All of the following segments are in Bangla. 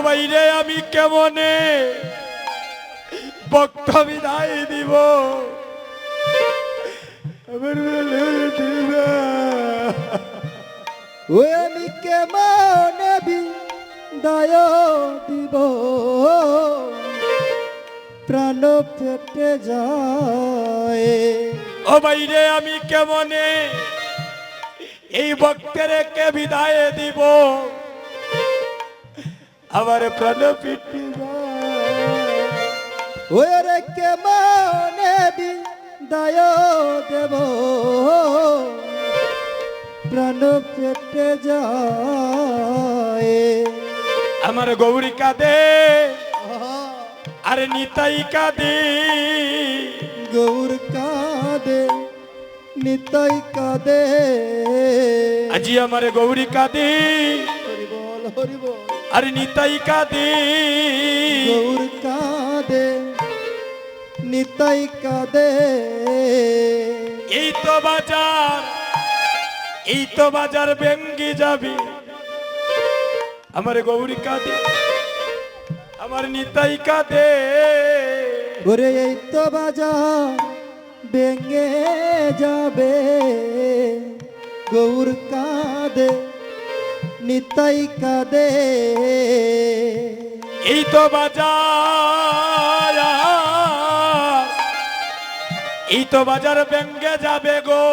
বাইরে আমি কেমনে ভক্ত বিদায় দিব ও আমি কেমনে বিদায় দিব প্রাণ ফেটে যায় ও বাইরে আমি কেমনে এই ভক্তের কে বিদায় দিব আমার প্রাণ ফেটে যায় ওরে কেমনে বিদায় দেব প্রাণ ফেটে যায় আমার গৌরী কাঁদে আরে নিতাই কাঁদে গৌর কাঁদে নিতাই কাঁদে আজি আমার গৌরী কাঁদে হরি বল হরি বল আরে নিতাই কাঁদে গৌর কাঁদে নিতাই কাঁদে এই তো বাজার ভেঙ্গে যাবি আমার গৌরী কাঁদে আমার নিতাই কাঁদে ওরে এই তো বাজার ভেঙে যাবে গৌর কাঁদে নিতাই কাঁদে এই তো বাজার ভেঙ্গে যাবে গো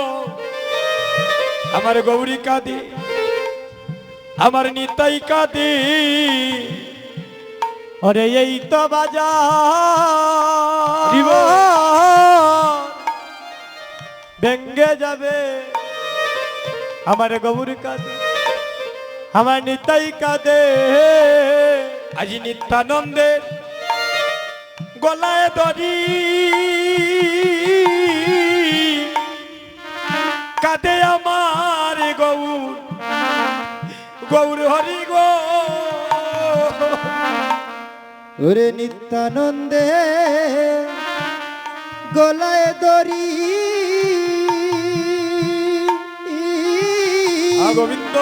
আমার গৌরী কাঁদে আমার নিতাই কাঁদে ওরে এই তো বাজার ভেঙ্গে যাবে আমার গৌর কাঁদে আমার নিতাই কাঁদে আজি নিত্যানন্দের গলায় দড়ি কাঁদে আমার গৌর হরি গো ওরে নিত্যানন্দে গলায় দড়ি গোবিন্দ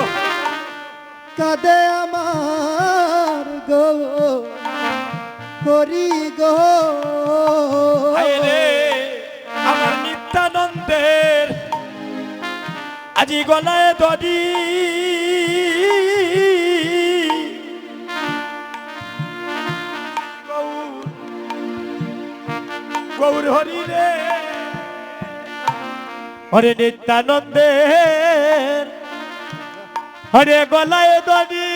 কাঁদে আমার গো হরি গো রে আমার নিত্যানন্দের আজি গলায় দড়ি গৌর হরি রে হরে নিত্যানন্দে হরে গলায় দড়ি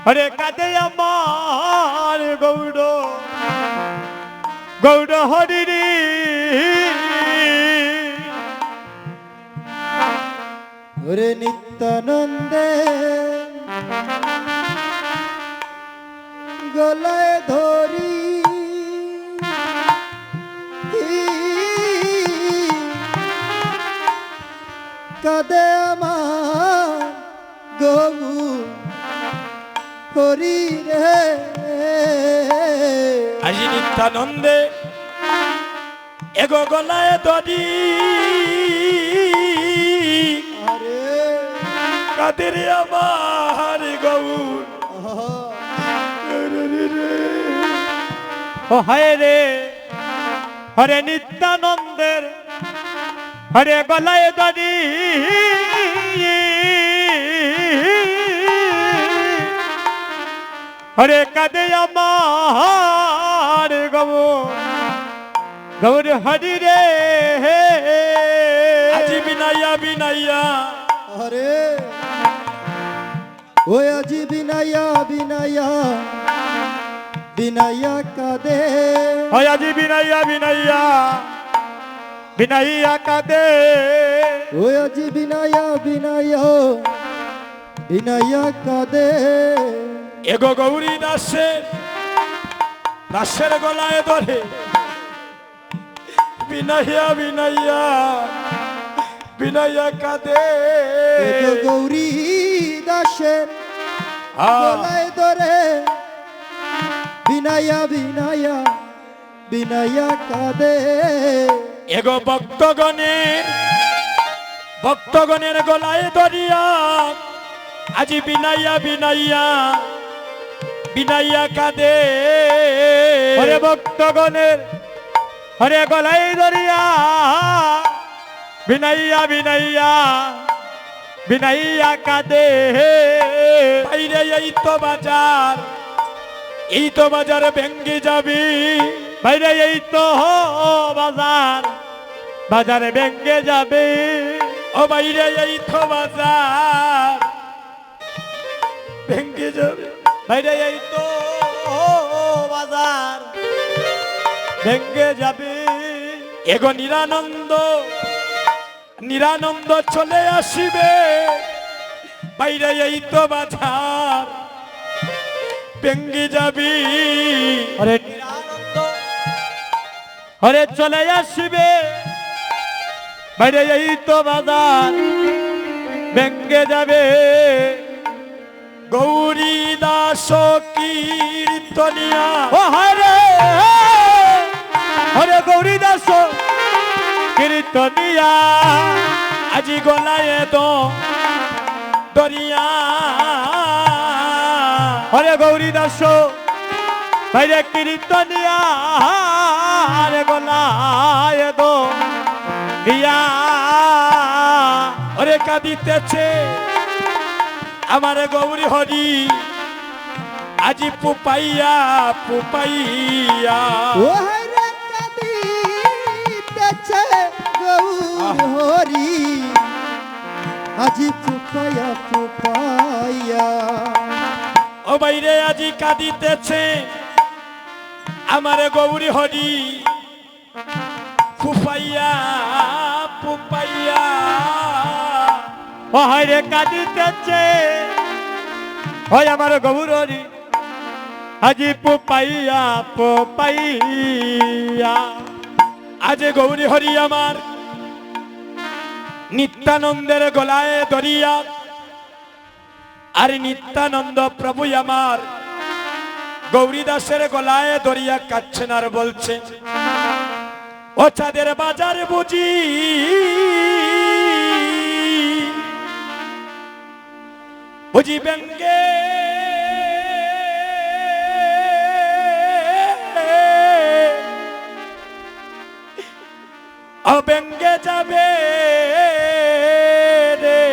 হরে কাঁদে আমার গৌর হরি রে হরে নিত্যানন্দে গলায় ধরি কাঁদে আমার গৌর হরি রে আজি নিত্যানন্দে এগো গলায় দড়ি কাঁদে রে আমার গৌর ও হায় রে হরে নিত্যানন্দের হরে গলায় দড়ি হরে কাঁদে আমার গৌর হরি রে আজি বিনাইয়া হরে ও আজি বিনাইয়া কাঁদে হয় আজি বিনাইয়া কাঁদে ও আজি বিনাইয়া কাঁদে এগো গৌরী দাসের গলায় ধরে বিনাইয়া কাঁদে গৌরী দাসের গলায় ধরে বিনাইয়া কাঁদে এগো ভক্তগণের ভক্তগণের গলায় দরিয়া আজি বিনাইয়া বিনাইয়া বিনাইয়া কাঁদে হরে ভক্তগণের হরে গলাই দরিয়া বিনাইয়া বিনাইয়া বিনাইয়া কাঁদে বাইরে এই তো বাজার, এই তো বাজারে ভেঙ্গে যাবি। বাইরে এই তো বাজার, বাজারে ভেঙ্গে যাবে। ও বাইরে এই তো বাজার ভেঙ্গে যাবে। বাইরে এই তো বাজার ভেঙ্গে যাবে। এগো নিরানন্দ নিরানন্দ চলে আসিবে। বাইরে এই তো বাজার ভেঙ্গে যাবি। হরে নিরানন্দ হরে চলে আসবে। বাইরে এই তো বাজার ভেঙ্গে যাবে। গৌরী দাস কীর্তনিয়া ও হরে হরে গৌরী দাস কীর্তনিয়া আজি গলায় তো দরিয়া। হরে গৌরী দাস বাইরে কীর্তনিয়া হরে গলায় দো দিয়া। ওরে কাঁদিতেছে আমার গৌরী হরি আজি পুপাইয়া পুপাইয়া। ও হরে কাঁদিতেছে গৌর হরি আজি ফুপায়া ফুপায়া। ও বাইরে আজি কাঁদিতেছে আমার গৌরী হরি ফুপাইয়া ফুপাইয়া। ও হরে কাঁদিতেছে হয় আমার গৌরী আজি পোপাইয়া পোপাইয়া। আজ গৌরী হরি আমার নিত্যানন্দের গলায় দরিয়া। আর নিত্যানন্দ প্রভু আমার গৌরী দাসের গলায় দরিয়া কাটছেন আর বলছে ও চাঁদের বাজার বুঝি বুঝি ব্যঙ্গে অব্যঙ্গে যাবে রে।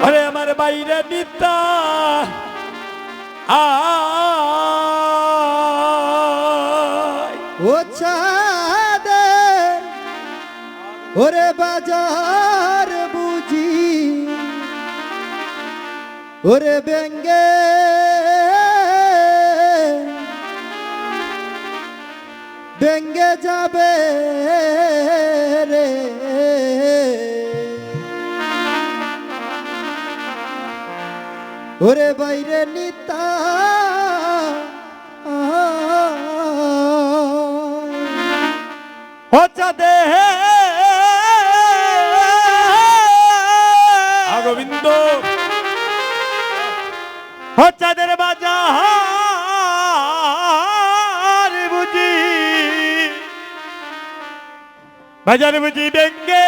ওরে আমার বাইরে নিতা ও চাঁদের ওরে বাজার বুঝি ওরে ব্যঙ্গে ব্যঙ্গে যাবে রে। ওরে বাইরে নিতা হচ্ছে দেহে গোবিন্দ হচ্ছাদের বাজার বুঝি বাজার বুঝি ব্যঙ্গে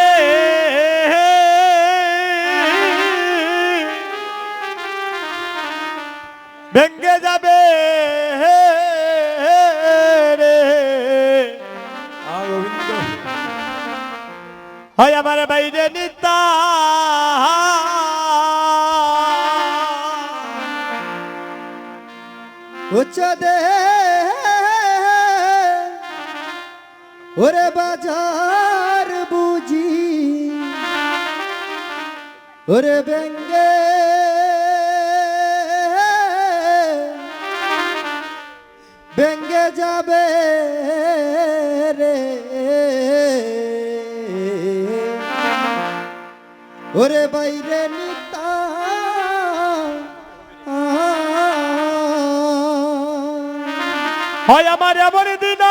ব্যঙ্গে যাবে রে। গোবিন্দ হয় আমার বাইরে নিতা উচ্চদে ওরে বাজার বুঝি ওরে ব্যঙ্গে ব্যঙ্গে যাবে রে। ওরে বাইরে নিতা হয় আমার এমন দিন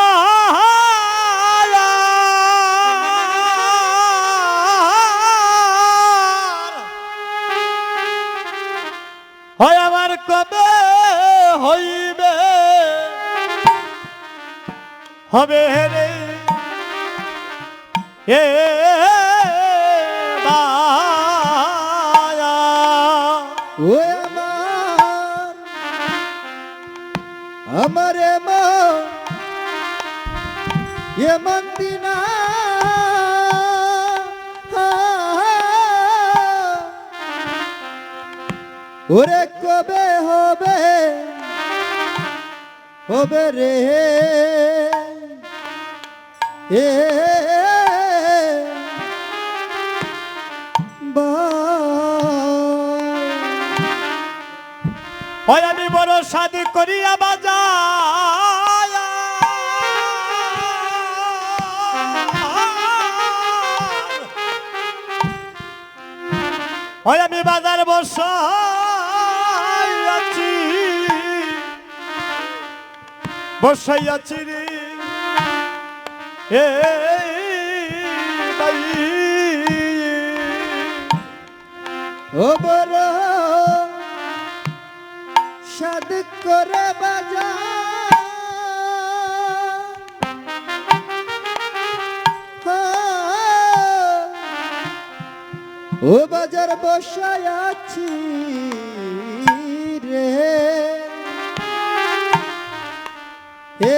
হয় আমার কবে হইবে হবে রে এ বায়া ও আমার এ মন্দিনা ওরে কবে হবে হবে রে এ হয় আমি বড় শাদি করিয়া বাজায় হয় আমি বাজার বসাইয়াছি রে এ ভাই ও বড় সাদ করে বাজা ও বাজার বসায় আছি রে এ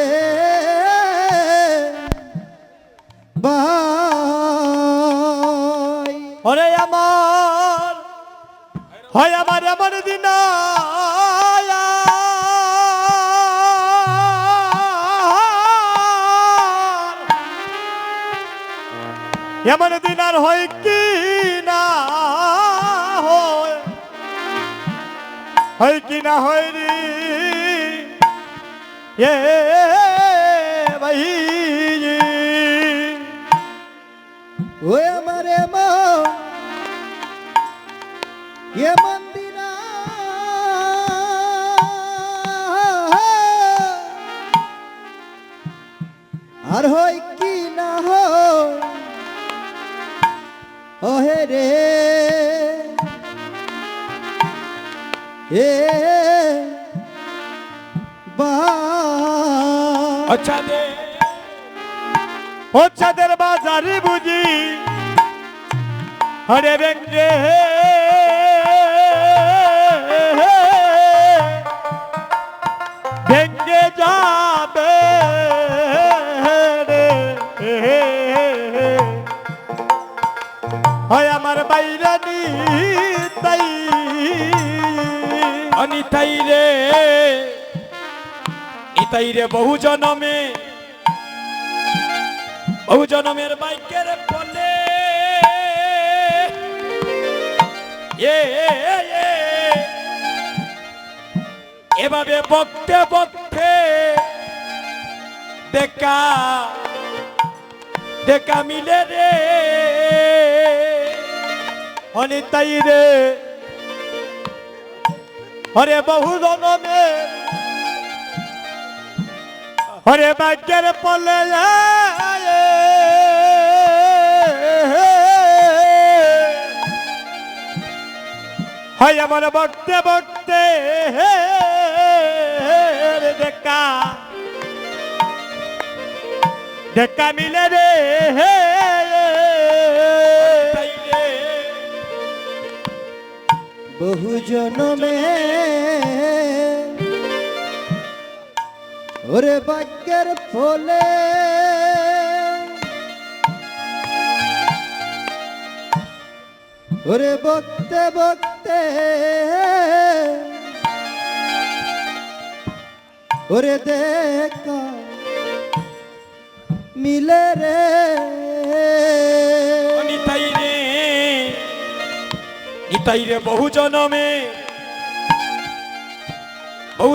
ভাই ওরে আমার হয় আমার এমন দিন এমন দিন আর হয় কি না হয় কি না হয় রে এ ভাই ও আমার এ মন্দিরা আর হয় কি না হয় ওহে রে এ আচ্ছা দে ও চাঁদের বাজারে বুঝি হরে বেঙ্গে ভেঙ্গে যাবে রে হয় আমার বাইরে তাই অনিতাই রে বহু জনমের বাইকের বলে এভাবে বকতে বকতে দেখা মিলে রে অনিতাই রে হরে বহু জনমের হরে বাক্যের পলে হয় আমার বকতে বকতে দেখা মিলে রে বহু জনমে ওরে ভাগ্যের ফলে ওরে বকতে বকতে ওরে দেখা মিলে রে নিতাই রে বহু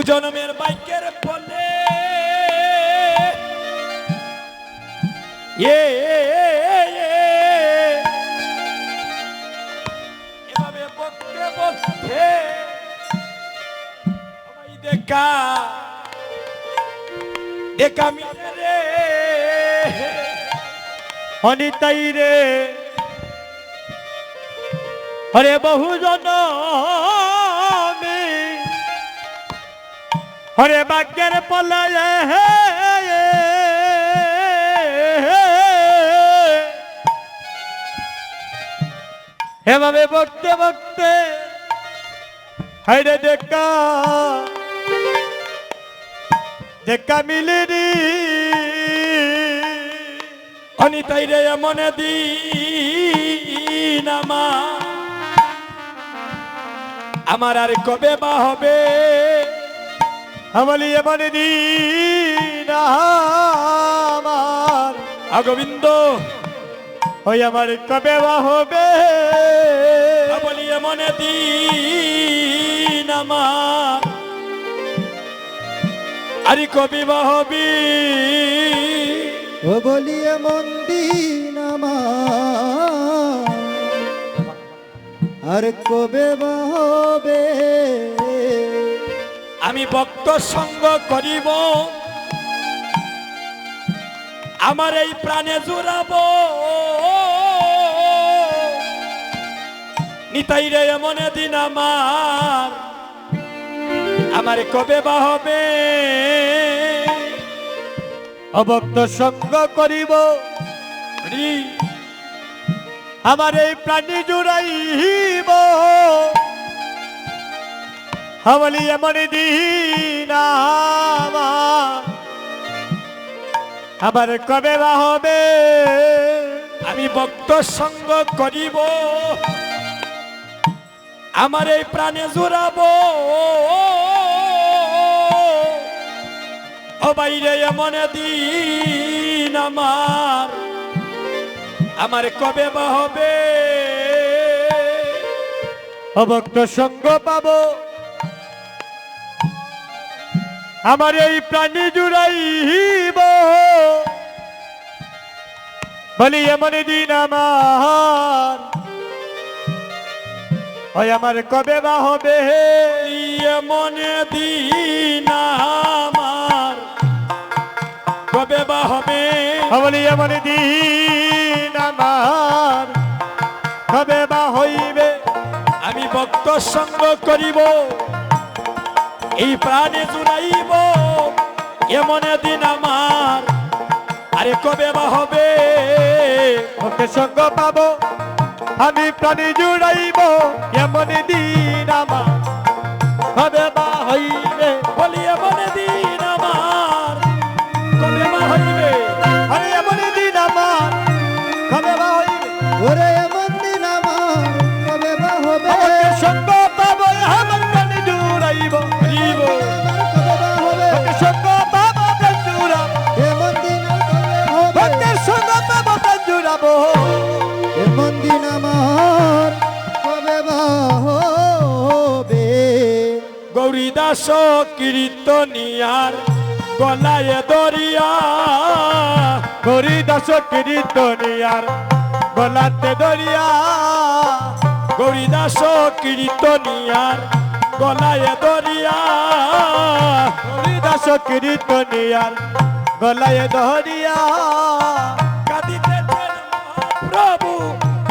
জনমের বাইকের ফলে এভাবে বকতে বকতে সবাই দেখা মিলে রে অনিতাই রে হরে বহু জনমে হরে বাক্যের পলয়ে এভাবে বকতে বকতে হাইরে দেখা দেখা মিলিনি অনিতাই রে মনে দিন আমার আর কবে বা হবে আমলি এমন দিন আমার গোবিন্দ ওই আমার কবে বা হবে বলি মনে দিন আমার আরে কবি বা হবি ও বলিয়ে মন্দির আমার আর কবে বা হবে আমি ভক্ত সঙ্গ করিব আমার এই প্রাণে জুড়াবো নিতাই রে মনে দিন আমার কবে বা হবে অভক্ত সঙ্গ করিব আমার এই প্রাণী জুড়াইব আমলি এমন দিন আমার কবে বা হবে আমি ভক্ত সঙ্গ করিব আমার এই প্রাণে জুড়াবো ও বাইরে এমন দিন আমার কবে বা হবে অভক্ত সঙ্গ পাবো আমার এই প্রাণী জুড়াইব বলি এমন দিন আমার ওই আমার কবে বা হবে এমন দিন আমার কবে বা হবে বলি এমন দিন আমার কবে বা হইবে আমি ভক্ত সঙ্গ করিব এই প্রাণে জুড়াইব এমন দিন আমার আরে কবে বা হবে ভক্ত সঙ্গ পাবো আমি প্রাণী জুড়াইব এমন দিন আমার কবে বা হইবে বলি এমন দিন আমার কবে বা হইবে আরে এমন দিন আমার কবে বা হইবে ওরে এমন দিন আমার কবে বা হবে ভক্ত সঙ্গ পাবো আমার প্রাণী জুড়াইব হইব কবে বা হবে ভক্ত সঙ্গ পাবো প্রাণ জুড়াবো এমন দিন কবে হবে ভক্তের সঙ্গ পাবো প্রাণ জুড়াবো এমন দিন আমার কবে বা হবে গৌরী দাস কীর্তনিয়ার গলায় দরিয়া গরি দাস কীর্তনিয়ার গলাতে দরিয়া গৌরী দাস কীর্তনিয়ার গলায় দরিয়া গরি দাস কীর্তনিয়ার গলায় দরিয়া কাঁদিতেছেন প্রভু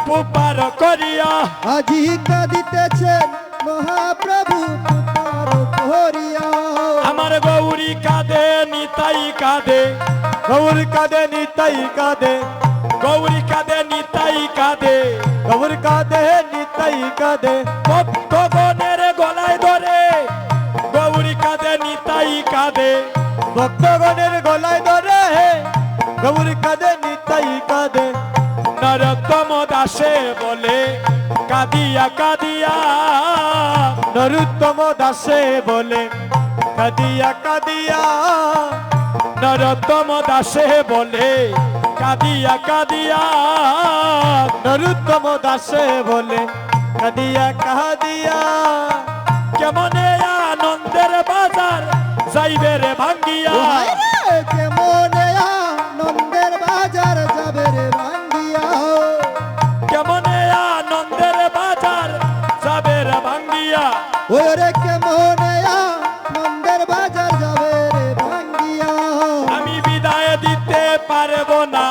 পুপার করিয়া আজি কাঁদিতেছেন মহাপ্রভু পুতার করিয়া আমার গৌরী কাঁদে নিতাই কাঁদে গৌর কাঁদে নিতাই কাঁদে গৌরী কাঁদে নিতাই কাঁদে গৌর কাঁদে নিতাই কাঁদে ভক্তগণের গলায় ধরে গৌরী কাঁদে নিতাই কাঁদে ভক্তগণের গলায় ধরে গৌর কাঁদে নিতাই কাঁদে নরোত্তম দাসে বলে কাঁদিয়া কাঁদিয়া নরোত্তম দাসে বলে কাঁদিয়া কাঁদিয়া নরোত্তম দাসে বলে কাঁদিয়া কাঁদিয়া নরোত্তম দাসে বলে কাঁদিয়া কাঁদিয়া কেমনে আনন্দের বাজার যাইবে রে ভাঙ্গিয়া কেমনে আনন্দের বাজার যাবে রে ভাঙ্গিয়া কেমনে আনন্দের বাজার যাবে রে ভাঙ্গিয়া ওরে কেমনে আনন্দের বাজার যাবে রে ভাঙ্গিয়া আমি বিদায় দিতে পারবো না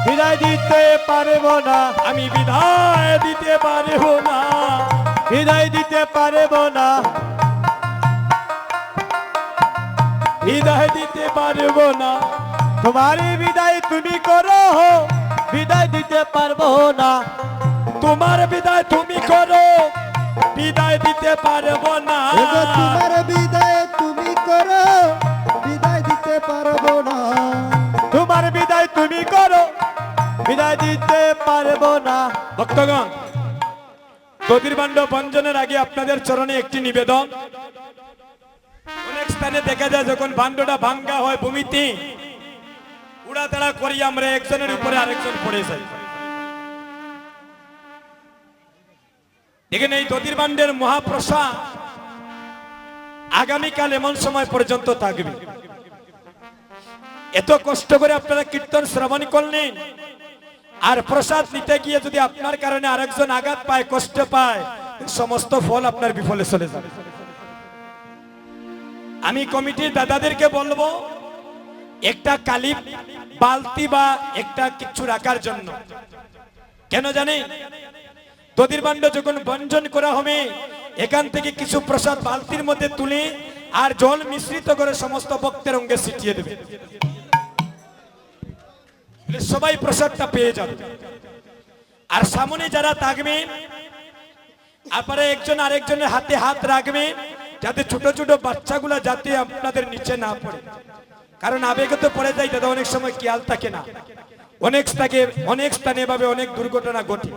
বিদায় দিতে পারবো না আমি বিদায় দিতে পারবো না বিদায় দিতে পারবো না বিদায় দিতে পারবো না তোমারই বিদায় তুমি করো বিদায় দিতে পারবো না তোমার বিদায় তুমি করো, বিদায় দিতে পারবো না। ওগো তোমার বিদায় তুমি করো, বিদায় দিতে পারবো না। তোমার বিদায় তুমি করো, বিদায় দিতে পারবো না। ভক্তগণ, দধিরবান্ড বঞ্জনের আগে আপনাদের চরণে একটি নিবেদন। অনেক স্থানে দেখা যায় যখন বান্ডটা ভাঙ্গা হয় ভূমিতে উড়াতাড়া করি আমরা, একজনের উপরে আরেকজন পড়ে যাই। দেখেন এই দধিরবান্ডের মহাপ্রসাদ আগামীকাল এমন সময় পর্যন্ত থাকবে। এত কষ্ট করে আপনারা কীর্তন শ্রবণ করলেন, আর প্রসাদ নিতে গিয়ে যদি আপনার কারণে আরেকজন আঘাত পায়, কষ্ট পায়, সমস্ত ফল আপনার বিফলে চলে যাবে। আমি কমিটির দাদাদেরকে বলবো একটা কালি বালতি বা একটা কিছু রাখার জন্য। কেন জানেন? দধিরবান্ড যখন বঞ্জন করা হবে, এখান থেকে কিছু প্রসাদ বালতির মধ্যে তুলে আর জল মিশ্রিত করে সমস্ত ভক্তের অঙ্গে ছিটিয়ে দেবে, সবাই প্রসাদটা পেয়ে যাবে। আর সামনে যারা থাকবেন আপনারা একজন আরেকজনের হাতে হাত রাখবেন, যাতে ছোট ছোট বাচ্চাগুলা যাতে আপনাদের নিচে না পড়ে। কারণ আবেগে তো পড়ে যায় দাদা, অনেক সময় খেয়াল থাকে না, অনেক স্থানে এভাবে অনেক দুর্ঘটনা ঘটে।